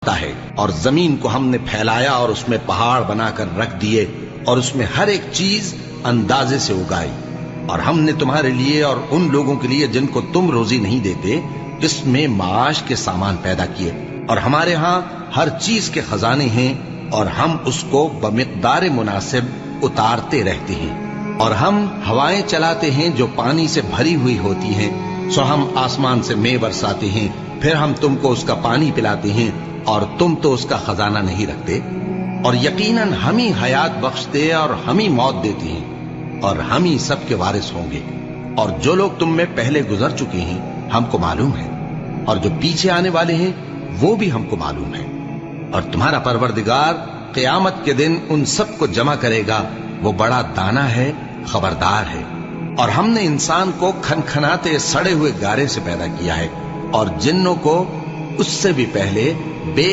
رکھتا ہے، اور زمین کو ہم نے پھیلایا اور اس میں پہاڑ بنا کر رکھ دیے، اور اس میں ہر ایک چیز اندازے سے اگائی، اور ہم نے تمہارے لیے اور ان لوگوں کے لیے جن کو تم روزی نہیں دیتے اس میں معاش کے سامان پیدا کیے، اور ہمارے ہاں ہر چیز کے خزانے ہیں، اور ہم اس کو بمقدار مناسب اتارتے رہتے ہیں، اور ہم ہوائیں چلاتے ہیں جو پانی سے بھری ہوئی ہوتی ہیں، سو ہم آسمان سے مے برساتے ہیں، پھر ہم تم کو اس کا پانی پلاتے ہیں، اور تم تو اس کا خزانہ نہیں رکھتے، اور یقیناً ہم ہی حیات بخشتے اور ہم ہی موت دیتے ہیں، اور ہم ہی سب کے وارث ہوں گے، اور جو لوگ تم میں پہلے گزر چکے ہیں ہم کو معلوم ہے، اور جو پیچھے آنے والے ہیں وہ بھی ہم کو معلوم ہے، اور تمہارا پروردگار قیامت کے دن ان سب کو جمع کرے گا، وہ بڑا دانا ہے، خبردار ہے۔ اور ہم نے انسان کو کھنکھناتے سڑے ہوئے گارے سے پیدا کیا ہے، اور جنوں کو اس سے بھی پہلے بے